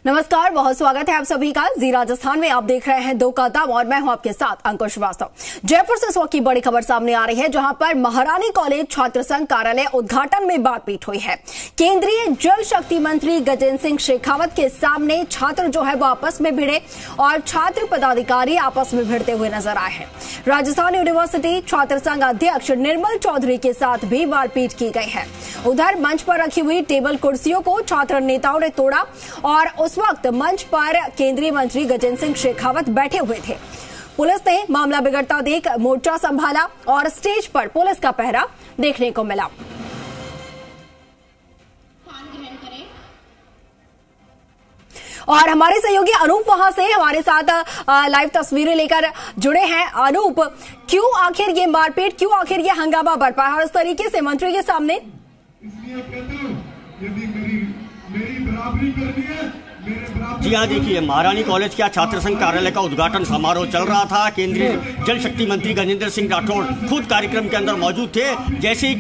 नमस्कार, बहुत स्वागत है आप सभी का जी राजस्थान में। आप देख रहे हैं दो का दम और मैं हूं आपके साथ अंकुश श्रीवास्तव। जयपुर से इस वक्त की बड़ी खबर सामने आ रही है, जहां पर महारानी कॉलेज छात्र संघ कार्यालय उद्घाटन में मारपीट हुई है। केंद्रीय जल शक्ति मंत्री गजेंद्र सिंह शेखावत के सामने छात्र जो है वो आपस में भिड़े और छात्र पदाधिकारी आपस में भिड़ते हुए नजर आए हैं। राजस्थान यूनिवर्सिटी छात्र संघ अध्यक्ष निर्मल चौधरी के साथ भी मारपीट की गई है। उधर मंच पर रखी हुई टेबल कुर्सियों को छात्र नेताओं ने तोड़ा और उस वक्त मंच पर केंद्रीय मंत्री गजेंद्र सिंह शेखावत बैठे हुए थे। पुलिस ने मामला बिगड़ता देख मोर्चा संभाला और स्टेज पर पुलिस का पहरा देखने को मिला। और हमारे सहयोगी अनूप वहां से हमारे साथ लाइव तस्वीरें लेकर जुड़े हैं। अनूप, क्यों आखिर ये मारपीट, क्यों आखिर ये हंगामा बरपा है और इस तरीके से मंत्री के सामने? जी हाँ, देखिए, महारानी कॉलेज के छात्र संघ कार्यालय का उद्घाटन समारोह चल रहा था। केंद्रीय जल शक्ति मंत्री गजेंद्र सिंह राठौड़ खुद कार्यक्रम के अंदर मौजूद थे। जैसे ही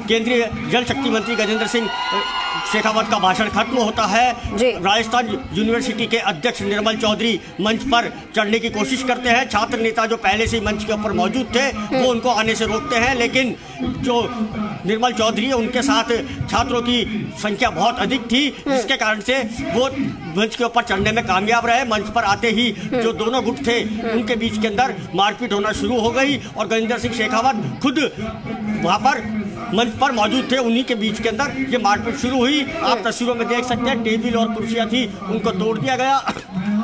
केंद्रीय जल शक्ति मंत्री गजेंद्र सिंह शेखावत का भाषण खत्म होता है, राजस्थान यूनिवर्सिटी के अध्यक्ष निर्मल चौधरी मंच पर चढ़ने की कोशिश करते हैं। छात्र नेता जो पहले से मंच के ऊपर मौजूद थे वो उनको आने से रोकते हैं, लेकिन जो निर्मल चौधरी है उनके साथ छात्रों की संख्या बहुत अधिक थी, जिसके कारण से वो मंच के ऊपर चढ़ने में कामयाब रहे। मंच पर आते ही जो दोनों गुट थे उनके बीच के अंदर मारपीट होना शुरू हो गई और गजेंद्र सिंह शेखावत खुद वहां पर मंच पर मौजूद थे। उन्हीं के बीच के अंदर ये मारपीट शुरू हुई। आप तस्वीरों में देख सकते हैं, टेबल और कुर्सियां थी उनको तोड़ दिया गया।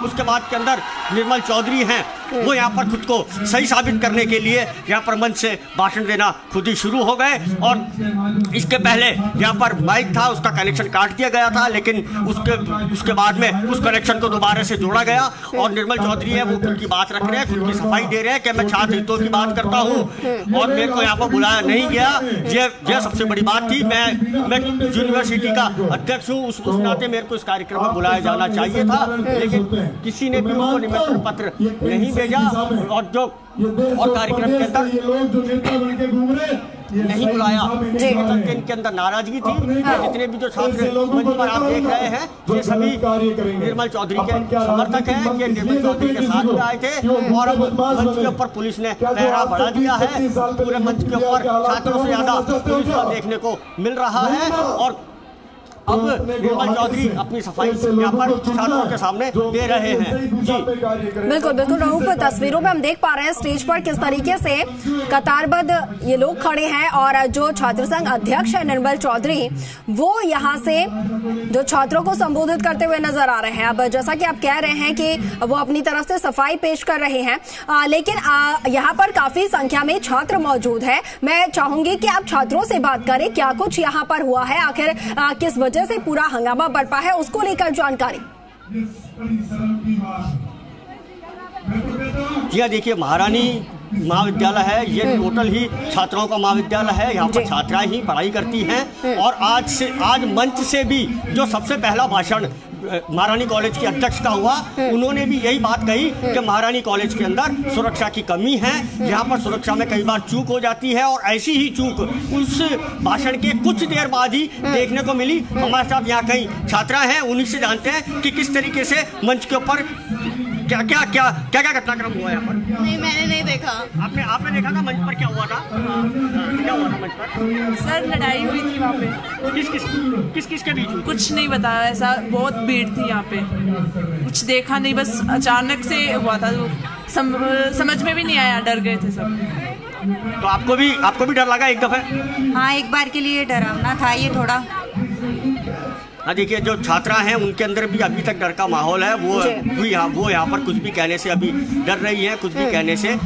उसके बाद के अंदर निर्मल चौधरी हैं, वो यहाँ पर खुद को सही साबित करने के लिए यहाँ पर मंच से भाषण देना खुद ही शुरू हो गए। और इसके पहले यहाँ पर माइक था, उसका कनेक्शन काट दिया गया था, लेकिन उसके बाद में उस कनेक्शन को दोबारा से जोड़ा गया। और निर्मल चौधरी है वो खुद की बात रख रहे हैं, खुद की सफाई दे रहे हैं कि मैं छात्र हितों की बात करता हूँ और मेरे को यहाँ पर बुलाया नहीं गया। यह सबसे बड़ी बात थी। मैं यूनिवर्सिटी का अध्यक्ष हूँ, उस नाते मेरे को इस कार्यक्रम में बुलाया जाना चाहिए था, लेकिन किसी ने भी उनको निमंत्रण पत्र नहीं भेजा और कार्यक्रम के अंदर नहीं बुलाया। इनके अंदर नाराजगी थी। जितने भी जो छात्र मंच पर आप देख रहे हैं ये सभी निर्मल चौधरी के समर्थक हैं। ये निर्मल चौधरी के साथ में आए थे और अब मंच के ऊपर पुलिस ने पहरा बढ़ा दिया है। पूरे मंच के ऊपर छात्रों से ज्यादा पुलिस को देखने को मिल रहा है और अब निर्मल चौधरी अपनी सफाई यहाँ पर छात्रों के सामने दे रहे हैं। जी बिल्कुल बिल्कुल रूप, तस्वीरों में हम देख पा रहे हैं स्टेज पर किस तरीके से कतारबद्ध ये लोग खड़े हैं और जो छात्र संघ अध्यक्ष है निर्मल चौधरी, वो यहाँ से जो छात्रों को संबोधित करते हुए नजर आ रहे हैं। अब जैसा कि आप कह रहे हैं कि वो अपनी तरफ से सफाई पेश कर रहे हैं, लेकिन यहाँ पर काफी संख्या में छात्र मौजूद है। मैं चाहूंगी कि आप छात्रों से बात करें, क्या कुछ यहाँ पर हुआ है, आखिर किस जैसे पूरा हंगामा बरपा है, उसको लेकर जानकारी। जी देखिए, महारानी महाविद्यालय है, ये टोटल ही छात्राओं का महाविद्यालय है। यहाँ पर छात्राएं ही पढ़ाई करती हैं और आज मंच से भी जो सबसे पहला भाषण महारानी कॉलेज के अध्यक्ष का हुआ, उन्होंने भी यही बात कही कि महारानी कॉलेज के अंदर सुरक्षा की कमी है। यहाँ पर सुरक्षा में कई बार चूक हो जाती है और ऐसी ही चूक उस भाषण के कुछ देर बाद ही देखने को मिली। हमारे साथ यहाँ कई छात्रा हैं, उन्हीं से जानते हैं कि किस तरीके से मंच के ऊपर क्या घटनाक्रम हुआ यहाँ पर। नहीं, मैंने नहीं देखा। आपने देखा था मंच पर क्या हुआ था? क्या हुआ था मंच पर? सर, लड़ाई हुई थी वहाँ पे। किस के बीच? कुछ नहीं बताया, ऐसा बहुत भीड़ थी यहाँ पे, कुछ देखा नहीं, बस अचानक से हुआ था। समझ में भी नहीं आया, डर गए थे सब। तो आपको भी डर लगा एक दफे? हाँ, एक बार के लिए डरावना था ये थोड़ा। हाँ देखिए, जो छात्रा हैं उनके अंदर भी अभी तक डर का माहौल है। वो यहाँ पर कुछ भी कहने से अभी डर रही है, कुछ भी कहने से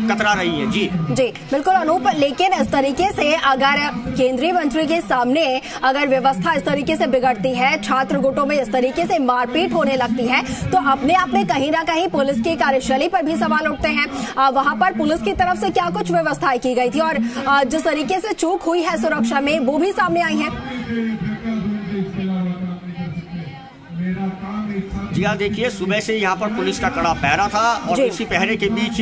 कतरा रही है। जी बिल्कुल अनूप, लेकिन इस तरीके से अगर केंद्रीय मंत्री के सामने अगर व्यवस्था इस तरीके से बिगड़ती है, छात्र गुटों में इस तरीके से मारपीट होने लगती है, तो अपने आप में कहीं ना कहीं पुलिस की कार्यशैली पर भी सवाल उठते हैं। वहां पर पुलिस की तरफ से क्या कुछ व्यवस्थाएं की गई थी और जिस तरीके से चूक हुई है सुरक्षा में, वो भी सामने आई है। जी हाँ, देखिए सुबह से यहाँ पर पुलिस का कड़ा पहरा था और इसी पहरे के बीच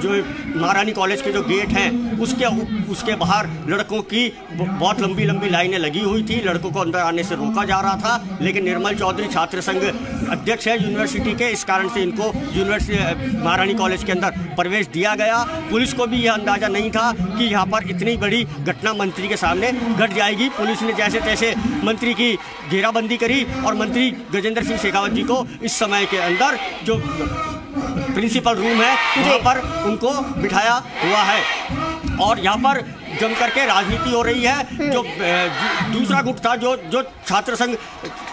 जो महारानी कॉलेज के जो गेट हैं उसके बाहर लड़कों की बहुत लंबी लंबी लाइनें लगी हुई थी। लड़कों को अंदर आने से रोका जा रहा था, लेकिन निर्मल चौधरी छात्र संघ अध्यक्ष है यूनिवर्सिटी के, इस कारण से इनको यूनिवर्सिटी महारानी कॉलेज के अंदर प्रवेश दिया गया। पुलिस को भी यह अंदाजा नहीं था कि यहाँ पर इतनी बड़ी घटना मंत्री के सामने घट जाएगी। पुलिस ने जैसे तैसे मंत्री की घेराबंदी करी और मंत्री गजेंद्र सिंह शेखावत जी को इस समय के अंदर जो प्रिंसिपल रूम है वहाँ पर उनको बिठाया हुआ है और यहाँ पर जम करके राजनीति हो रही है। जो दूसरा गुट था जो छात्र संघ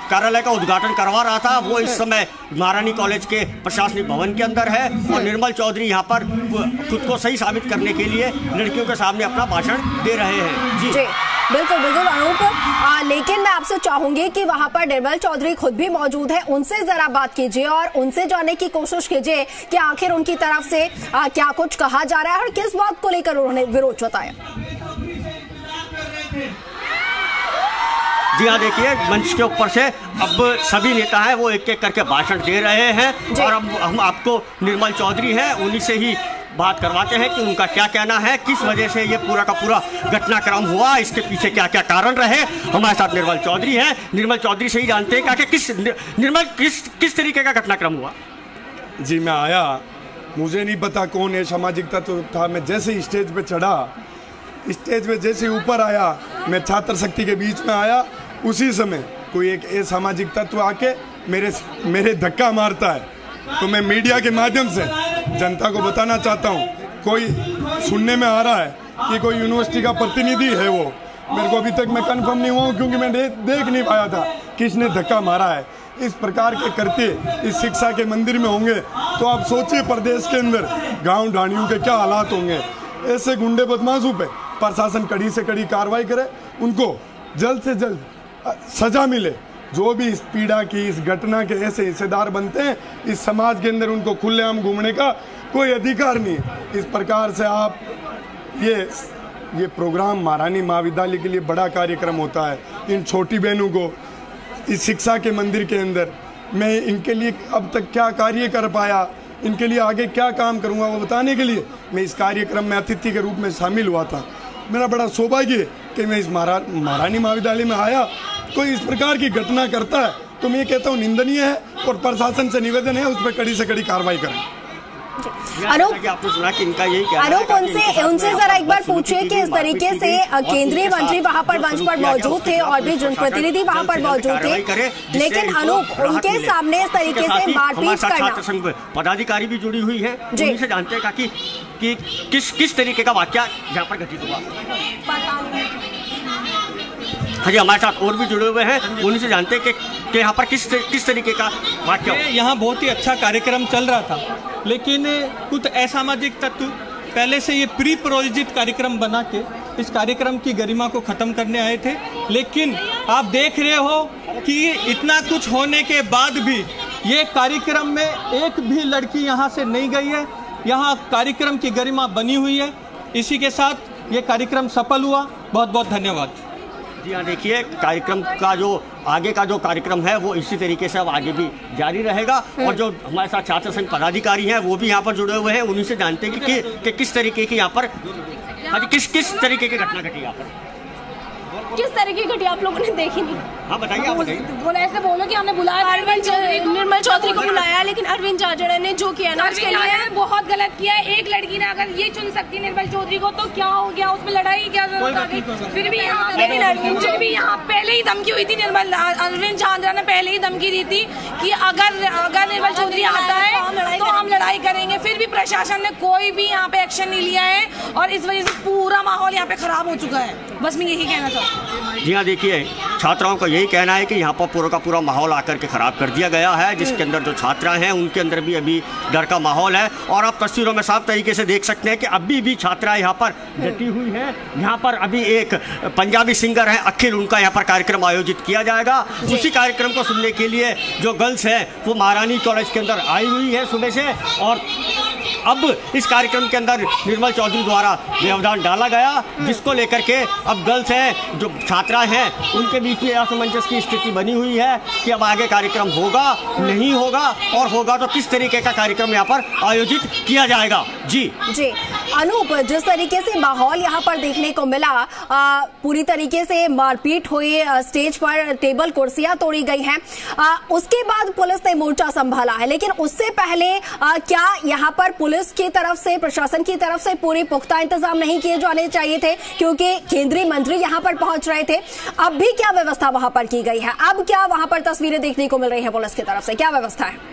कार्यालय का उद्घाटन करवा रहा था, वो इस समय महारानी कॉलेज के प्रशासनिक भवन के अंदर है और निर्मल चौधरी यहाँ पर खुद को सही साबित करने के लिए लड़कियों के सामने अपना भाषण दे रहे हैं। जी बिल्कुल बिल्कुल अनूप, लेकिन मैं आपसे चाहूंगी कि वहां पर निर्मल चौधरी खुद भी मौजूद है, उनसे जरा बात कीजिए और उनसे जानने की कोशिश कीजिए कि आखिर उनकी तरफ से क्या कुछ कहा जा रहा है और किस बात को लेकर उन्होंने विरोध जताया। जी हाँ, देखिए मंच के ऊपर से अब सभी नेता हैं वो एक एक करके भाषण दे रहे हैं और अब हम आपको निर्मल चौधरी हैं उन्हीं से ही बात करवाते हैं कि उनका क्या कहना है, किस वजह से ये पूरा का पूरा घटनाक्रम हुआ, इसके पीछे क्या क्या कारण रहे। हमारे साथ निर्मल चौधरी हैं, निर्मल चौधरी से ही जानते हैं कि किस तरीके का घटनाक्रम हुआ। जी मैं आया, मुझे नहीं पता कौन है सामाजिक तत्व था। मैं जैसे ही स्टेज पे चढ़ा, स्टेज पे जैसे ऊपर आया, मैं छात्र शक्ति के बीच में आया, उसी समय कोई एक असामाजिक तत्व आके मेरे धक्का मारता है। तो मैं मीडिया के माध्यम से जनता को बताना चाहता हूँ, कोई सुनने में आ रहा है कि कोई यूनिवर्सिटी का प्रतिनिधि है, वो मेरे को अभी तक मैं कंफर्म नहीं हुआ हूँ क्योंकि मैं देख नहीं पाया था किसने धक्का मारा है। इस प्रकार के करते इस शिक्षा के मंदिर में होंगे तो आप सोचिए प्रदेश के अंदर गांव ढाणियों के क्या हालात होंगे। ऐसे गुंडे बदमाशों पे प्रशासन कड़ी से कड़ी कार्रवाई करे, उनको जल्द से जल्द सजा मिले। जो भी इस पीड़ा की, इस घटना के ऐसे हिस्सेदार बनते हैं, इस समाज के अंदर उनको खुलेआम घूमने का कोई अधिकार नहीं है। इस प्रकार से आप ये प्रोग्राम महारानी महाविद्यालय के लिए बड़ा कार्यक्रम होता है। इन छोटी बहनों को इस शिक्षा के मंदिर के अंदर मैं इनके लिए अब तक क्या कार्य कर पाया, इनके लिए आगे क्या काम करूंगा, वो बताने के लिए मैं इस कार्यक्रम में अतिथि के रूप में शामिल हुआ था। मेरा बड़ा सौभाग्य है कि मैं इस महारानी महाविद्यालय में आया। कोई इस प्रकार की घटना करता है तो मैं ये कहता हूँ निंदनीय है और प्रशासन से निवेदन है उस पर कड़ी से कड़ी कार्रवाई करें। अनूप उनसे जरा एक बार पूछिए कि इस तरीके से केंद्रीय मंत्री वहां पर मंच पर मौजूद थे और भी जनप्रतिनिधि वहां पर मौजूद थे, लेकिन अनूप उनके सामने इस तरीके से मारपीट करना। पदाधिकारी भी जुड़ी हुई है, उनसे जानते हैं कि किस तरीके का वाकया यहाँ पर घटित हुआ। हाँ जी, हमारे साथ और भी जुड़े हुए हैं, उन्हीं से जानते हैं कि यहाँ पर किस तरीके का वाकया। यहाँ बहुत ही अच्छा कार्यक्रम चल रहा था, लेकिन कुछ असामाजिक तत्व पहले से ये प्री प्रायोजित कार्यक्रम बना के इस कार्यक्रम की गरिमा को ख़त्म करने आए थे। लेकिन आप देख रहे हो कि इतना कुछ होने के बाद भी ये कार्यक्रम में एक भी लड़की यहाँ से नहीं गई है। यहाँ कार्यक्रम की गरिमा बनी हुई है। इसी के साथ ये कार्यक्रम सफल हुआ। बहुत बहुत धन्यवाद। जी हाँ, देखिए कार्यक्रम का जो आगे का जो कार्यक्रम है वो इसी तरीके से अब आगे भी जारी रहेगा और जो हमारे साथ छात्र संघ पदाधिकारी हैं वो भी यहाँ पर जुड़े हुए हैं, उन्हीं से जानते हैं कि किस तरीके की यहाँ पर किस तरीके की घटना घटी यहाँ पर। किस तरीके की घटी आप लोगों ने देखी नहीं? हाँ बताइए, आप बताइए। बोला ऐसे बोलो कि हमने बुलाया निर्मल चौधरी को बुलाया, लेकिन अरविंद जाजड़ा ने जो किया ना उसके लिए बहुत गलत किया है। एक लड़की ने अगर ये चुन सकती निर्मल चौधरी को तो क्या हो गया, उसमें लड़ाई क्या जरूरत आ गई। फिर भी यहाँ पहले ही धमकी हुई थी, अरविंद जाजड़ा ने पहले ही धमकी दी थी कि अगर निर्मल चौधरी आता है तो हम लड़ाई करेंगे। फिर भी प्रशासन ने कोई भी यहाँ पे एक्शन नहीं लिया है और इस वजह से पूरा माहौल यहाँ पे खराब हो चुका है। बस मैं यही कहना चाहती हूँ। जी हाँ, देखिए छात्राओं का यही कहना है कि यहाँ पर पूरा का पूरा माहौल आकर के ख़राब कर दिया गया है, जिसके अंदर जो छात्रा हैं उनके अंदर भी अभी डर का माहौल है और आप तस्वीरों में साफ तरीके से देख सकते हैं कि अभी भी छात्राएं यहाँ पर डटी हुई हैं। यहाँ पर अभी एक पंजाबी सिंगर है अखिल, उनका यहाँ पर कार्यक्रम आयोजित किया जाएगा। उसी कार्यक्रम को सुनने के लिए जो गर्ल्स हैं वो महारानी कॉलेज के अंदर आई हुई है सुबह से और अब इस कार्यक्रम के अंदर निर्मल चौधरी द्वारा व्यवधान डाला गया, जिसको लेकर के अब गर्ल्स हैं, जो छात्रा हैं, उनके बीच में असमंजस की स्थिति बनी हुई है कि अब आगे कार्यक्रम होगा नहीं होगा, और होगा तो किस तरीके का कार्यक्रम यहाँ पर आयोजित किया जाएगा। जी अनूप, जिस तरीके से माहौल यहाँ पर देखने को मिला, पूरी तरीके से मारपीट हुई, स्टेज पर टेबल कुर्सियां तोड़ी गई हैं, उसके बाद पुलिस ने मोर्चा संभाला है, लेकिन उससे पहले क्या यहाँ पर पुलिस की तरफ से, प्रशासन की तरफ से पूरी पुख्ता इंतजाम नहीं किए जाने चाहिए थे? क्योंकि केंद्रीय मंत्री यहाँ पर पहुंच रहे थे। अब भी क्या व्यवस्था वहां पर की गई है? अब क्या वहां पर तस्वीरें देखने को मिल रही है पुलिस की तरफ से, क्या व्यवस्था है?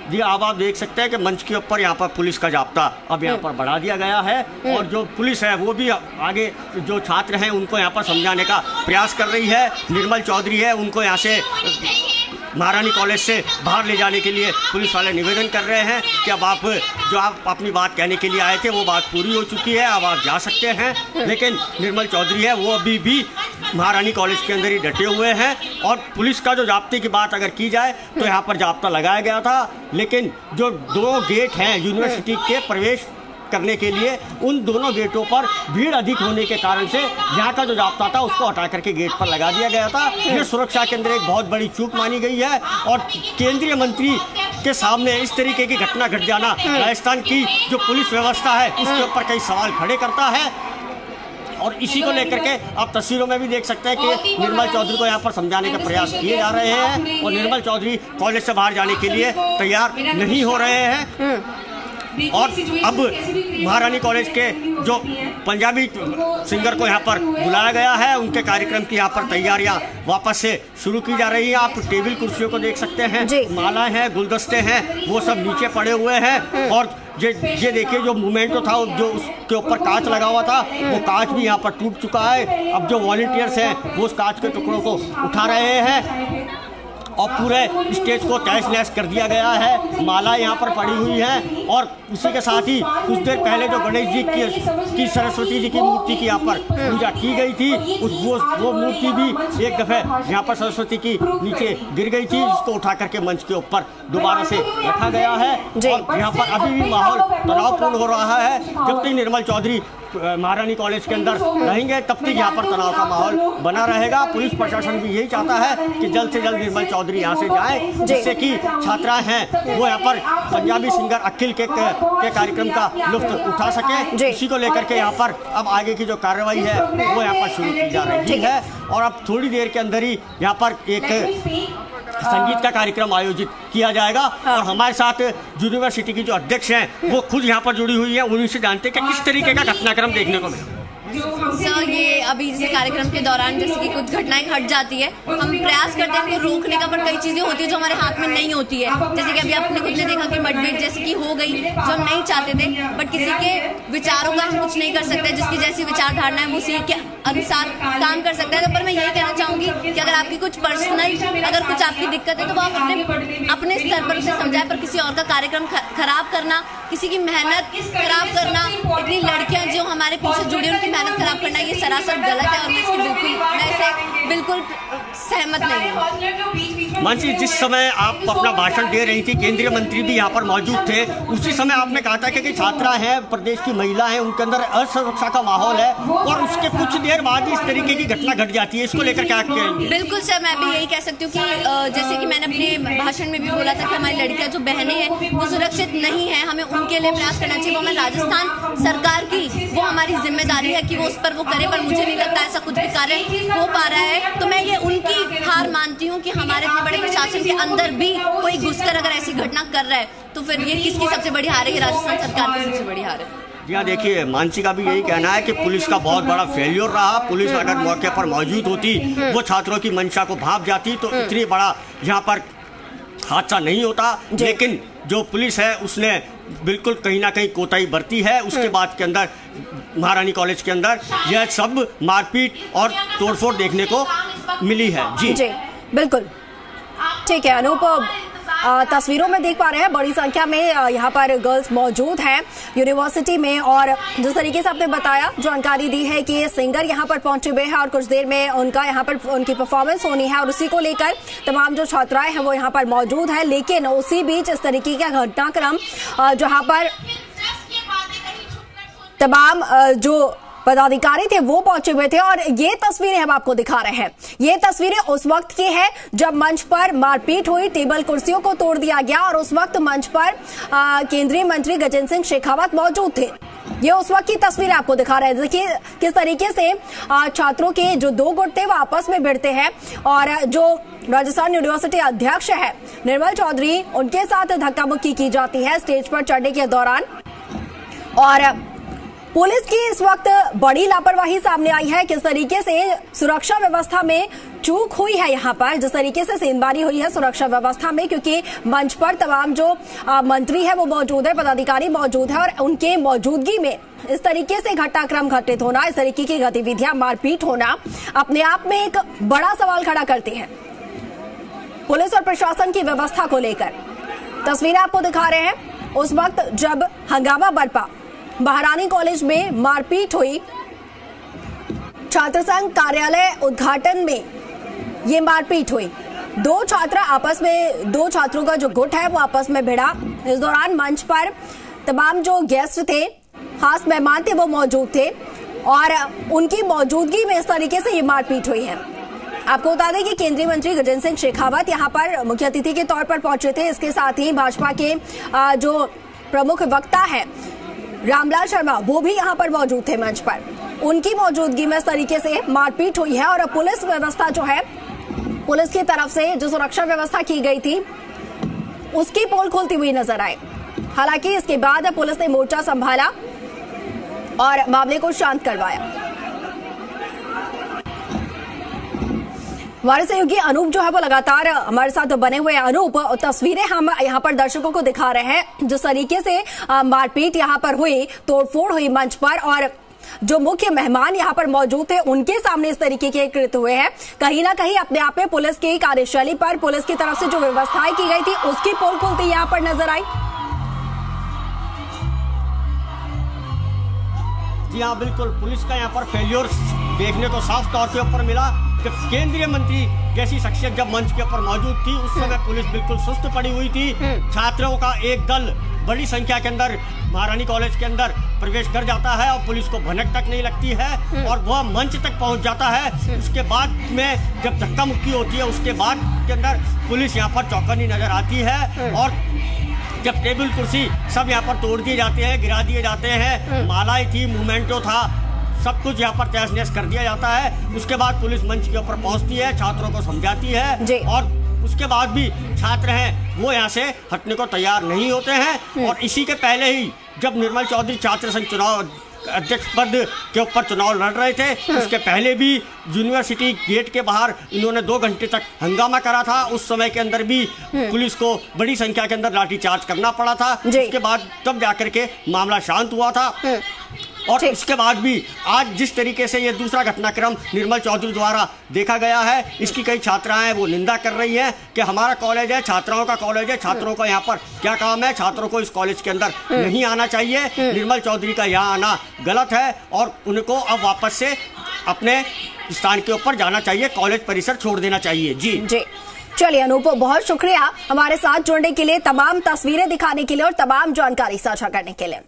जी, अब आप देख सकते हैं कि मंच के ऊपर यहाँ पर पुलिस का जाब्ता अब यहाँ पर बढ़ा दिया गया है, और जो पुलिस है वो भी आगे जो छात्र हैं उनको यहाँ पर समझाने का प्रयास कर रही है। निर्मल चौधरी है, उनको यहाँ से महारानी कॉलेज से बाहर ले जाने के लिए पुलिस वाले निवेदन कर रहे हैं कि अब आप जो आप अपनी बात कहने के लिए आए थे वो बात पूरी हो चुकी है, अब आप जा सकते हैं। लेकिन निर्मल चौधरी है वो अभी भी महारानी कॉलेज के अंदर ही डटे हुए हैं, और पुलिस का जो जाब्ते की बात अगर की जाए तो यहाँ पर जाब्ता लगाया गया था, लेकिन जो दो गेट हैं यूनिवर्सिटी के प्रवेश करने के लिए, उन दोनों गेटों पर भीड़ अधिक होने के कारण से यहाँ का जो जाब्ता था उसको हटा करके गेट पर लगा दिया गया था। ये सुरक्षा के अंदर एक बहुत बड़ी चूक मानी गई है, और केंद्रीय मंत्री के सामने इस तरीके की घटना घट जाना राजस्थान की जो पुलिस व्यवस्था है उसके ऊपर कई सवाल खड़े करता है। और इसी को लेकर के आप तस्वीरों में भी देख सकते हैं कि निर्मल चौधरी को यहाँ पर समझाने के प्रयास किए जा रहे हैं, और निर्मल चौधरी कॉलेज से बाहर जाने के लिए तैयार नहीं हो रहे हैं। और अब महारानी कॉलेज के जो पंजाबी सिंगर को यहाँ पर बुलाया गया है, उनके कार्यक्रम की यहाँ पर तैयारियां वापस से शुरू की जा रही है। आप टेबल कुर्सियों को देख सकते हैं, मालाएं हैं, गुलदस्ते हैं, वो सब नीचे पड़े हुए हैं, और ये देखिए जो मोमेंटो था, जो उसके ऊपर कांच लगा हुआ था, वो कांच भी यहाँ पर टूट चुका है। अब जो वॉलंटियर्स हैं वो उस कांच के टुकड़ों को उठा रहे हैं, और पूरे स्टेज को तहस नहस कर दिया गया है। माला यहाँ पर पड़ी हुई है, और उसी के साथ ही कुछ देर पहले जो गणेश जी की सरस्वती जी की मूर्ति की यहाँ पर पूजा की गई थी, वो मूर्ति भी एक दफे यहाँ पर सरस्वती की नीचे गिर गई थी, जिसको उठा करके मंच के ऊपर दोबारा से रखा गया है। और यहाँ पर अभी भी माहौल तनावपूर्ण हो रहा है। जब तक निर्मल चौधरी महारानी कॉलेज के अंदर रहेंगे तब तक यहाँ पर तनाव का माहौल बना रहेगा। पुलिस प्रशासन भी यही चाहता है कि जल्द से जल्द निर्मल चौधरी यहाँ से जाए, जिससे कि छात्राएं हैं वो यहाँ पर पंजाबी सिंगर अखिल के कार्यक्रम का लुत्फ उठा सके। इसी को लेकर के यहाँ पर अब आगे की जो कार्रवाई है वो यहाँ पर शुरू की जा रही है, और अब थोड़ी देर के अंदर ही यहाँ पर एक संगीत का कार्यक्रम आयोजित किया जाएगा। और हमारे साथ यूनिवर्सिटी की जो अध्यक्ष हैं वो खुद यहाँ पर जुड़ी हुई है, उन्हीं से जानते हैं कि किस तरीके का घटनाक्रम देखने को मिला। सर, ये अभी जैसे कार्यक्रम के दौरान जैसे कि कुछ घटनाएं घट जाती है, हम प्रयास करते हैं उनको रोकने का, पर कई चीजें होती है जो हमारे हाथ में नहीं होती है। जैसे कि अभी आपने खुद ने देखा कि मडभेड़ जैसे कि हो गई, जो हम नहीं चाहते थे, बट किसी के विचारों का हम कुछ नहीं कर सकते, जिसकी जैसी विचारधारणा है वो उसी के अनुसार काम कर सकता है। तो पर मैं यही कहना चाहूंगी कि अगर आपकी कुछ पर्सनल, अगर कुछ आपकी दिक्कत है तो वो आप अपने स्तर पर उसे समझाए, पर किसी और का कार्यक्रम खराब करना, किसी की मेहनत खराब करना, इतनी लड़कियां जो हमारे पीछे जुड़ी उनकी मेहनत खराब करना, ये सरासर गलत है, और मैं इससे बिल्कुल सहमत नहीं हूँ। मानसी, जिस समय आप अपना भाषण दे रही थी, केंद्रीय मंत्री भी यहाँ पर मौजूद थे, उसी समय आपने कहा था कि छात्रा हैं, प्रदेश की महिला हैं, उनके अंदर असुरक्षा का माहौल है, और उसके कुछ देर बाद इस तरीके की घटना घट जाती है। इसको लेकर क्या कहेंगे? बिल्कुल सर, मैं भी यही कह सकती हूँ कि जैसे कि मैंने अपने भाषण में भी बोला था कि हमारी लड़कियां जो बहनें हैं वो सुरक्षित नहीं है, हमें उनके लिए प्रयास करना चाहिए। वो हमें राजस्थान सरकार की वो हमारी जिम्मेदारी है कि वो उस पर वो करे, पर मुझे नहीं लगता ऐसा कुछ भी कार्य हो पा रहा है। तो मैं ये उनकी हार मानती हूँ कि हमारे इतने बड़े प्रशासन के अंदर भी कोई घुसकर अगर ऐसी घटना कर रहा है तो फिर ये किसकी सबसे बड़ी हार है? ये राजस्थान सरकार की सबसे बड़ी हार है। जी हाँ, देखिए, मानसी का भी यही कहना है कि पुलिस का बहुत बड़ा फेल्योर रहा। पुलिस अगर मौके पर मौजूद होती, वो छात्रों की मंशा को भांप जाती, तो इतनी बड़ा यहाँ पर हादसा नहीं होता। लेकिन जो पुलिस है उसने बिल्कुल कहीं ना कहीं कोताही बरती है। उसके बाद के अंदर महारानी कॉलेज के अंदर यह सब मारपीट और तोड़फोड़ देखने को मिली है। जी बिल्कुल ठीक है अनूप। तस्वीरों में देख पा रहे हैं बड़ी संख्या में यहाँ पर गर्ल्स मौजूद हैं यूनिवर्सिटी में। और जिस तरीके से आपने बताया, जानकारी दी है कि सिंगर यहाँ पर पहुंचे हुए हैं और कुछ देर में उनका यहाँ पर उनकी परफॉर्मेंस होनी है और उसी को लेकर तमाम जो छात्राएं हैं वो यहाँ पर मौजूद है। लेकिन उसी बीच इस तरीके का घटनाक्रम जहाँ पर तमाम जो पदाधिकारी थे वो पहुंचे हुए थे। और ये तस्वीरें हम आपको दिखा रहे हैं, ये तस्वीरें उस वक्त की है जब मंच पर मारपीट हुई, टेबल कुर्सियों को तोड़ दिया गया और उस वक्त मंच पर केंद्रीय मंत्री गजेंद्र सिंह शेखावत मौजूद थे। ये उस वक्त की तस्वीर आपको दिखा रहे हैं। देखिए किस तरीके से छात्रों के जो दो गुट थे वो आपस में भिड़ते हैं और जो राजस्थान यूनिवर्सिटी अध्यक्ष है निर्मल चौधरी, उनके साथ धक्का मुक्की की जाती है स्टेज पर चढ़ने के दौरान। और पुलिस की इस वक्त बड़ी लापरवाही सामने आई है, किस तरीके से सुरक्षा व्यवस्था में चूक हुई है यहाँ पर, जिस तरीके से सेंधमारी हुई है सुरक्षा व्यवस्था में, क्योंकि मंच पर तमाम जो मंत्री है वो मौजूद है, पदाधिकारी मौजूद है और उनके मौजूदगी में इस तरीके से घटनाक्रम घटित होना, इस तरीके की गतिविधियां, मारपीट होना अपने आप में एक बड़ा सवाल खड़ा करती है पुलिस और प्रशासन की व्यवस्था को लेकर। तस्वीरें आपको दिखा रहे हैं उस वक्त जब हंगामा बरपा, महारानी कॉलेज में मारपीट हुई, छात्र संघ कार्यालय उद्घाटन में ये मारपीट हुई। दो छात्र आपस में, दो छात्रों का जो गुट है वो आपस में भिड़ा। इस दौरान मंच पर तमाम जो गेस्ट थे, खास मेहमान थे, वो मौजूद थे और उनकी मौजूदगी में इस तरीके से ये मारपीट हुई है। आपको बता दें कि केंद्रीय मंत्री गजेंद्र सिंह शेखावत यहाँ पर मुख्य अतिथि के तौर पर पहुंचे थे। इसके साथ ही भाजपा के जो प्रमुख वक्ता है रामलाल शर्मा, वो भी यहाँ पर मौजूद थे मंच पर। उनकी मौजूदगी में इस तरीके से मारपीट हुई है और पुलिस व्यवस्था जो है, पुलिस की तरफ से जो सुरक्षा व्यवस्था की गई थी उसकी पोल खुलती हुई नजर आई। हालांकि इसके बाद पुलिस ने मोर्चा संभाला और मामले को शांत करवाया। हमारे सहयोगी अनूप जो है वो लगातार हमारे साथ बने हुए हैं। अनूप, तस्वीरें हम यहाँ पर दर्शकों को दिखा रहे हैं जिस तरीके से मारपीट यहाँ पर हुई, तोड़फोड़ हुई मंच पर और जो मुख्य मेहमान यहाँ पर मौजूद थे उनके सामने इस तरीके के कृत्य हुए हैं। कहीं ना कहीं अपने आप में पुलिस की कार्यशैली पर, पुलिस की तरफ से जो व्यवस्थाएं की गई थी उसकी पोल खुलती यहाँ पर नजर आई। जी हाँ, बिल्कुल, पुलिस का यहाँ पर फेल्योर देखने को साफ तौर के ऊपर मिला। जब केंद्रीय मंत्री जैसी शख्सियत जब मंच के ऊपर मौजूद थी उस समय पुलिस बिल्कुल सुस्त पड़ी हुई थी। छात्रों का एक दल बड़ी संख्या के अंदर महारानी कॉलेज के अंदर प्रवेश कर जाता है और पुलिस को भनक तक नहीं लगती है और वह मंच तक पहुंच जाता है। उसके बाद में जब धक्का मुक्की होती है उसके बाद के अंदर पुलिस यहाँ पर चौकन्नी नजर आती है और जब टेबल कुर्सी सब यहाँ पर तोड़ दिए जाते हैं, गिरा दिए जाते हैं, मालाएं थी, मोमेंटो था, सब कुछ यहाँ पर तहस नहस कर दिया जाता है। उसके बाद पुलिस मंच के ऊपर पहुंचती है, छात्रों को समझाती है और उसके बाद भी छात्र हैं वो यहाँ से हटने को तैयार नहीं होते हैं। और इसी के पहले ही जब निर्मल चौधरी छात्र संघ चुनाव अध्यक्ष पद के ऊपर चुनाव लड़ रहे थे, उसके पहले भी यूनिवर्सिटी गेट के बाहर इन्होंने 2 घंटे तक हंगामा करा था। उस समय के अंदर भी पुलिस को बड़ी संख्या के अंदर लाठीचार्ज करना पड़ा था। उसके बाद तब जाकर के मामला शांत हुआ था। और इसके बाद भी आज जिस तरीके से ये दूसरा घटनाक्रम निर्मल चौधरी द्वारा देखा गया है, इसकी कई छात्राएं वो निंदा कर रही हैं कि हमारा कॉलेज है, छात्राओं का कॉलेज है, छात्रों का यहाँ पर क्या काम है, छात्रों को इस कॉलेज के अंदर नहीं आना चाहिए। निर्मल चौधरी का यहाँ आना गलत है और उनको अब वापस से अपने स्थान के ऊपर जाना चाहिए, कॉलेज परिसर छोड़ देना चाहिए। जी चलिए अनूप, बहुत शुक्रिया हमारे साथ जुड़ने के लिए, तमाम तस्वीरें दिखाने के लिए और तमाम जानकारी साझा करने के लिए।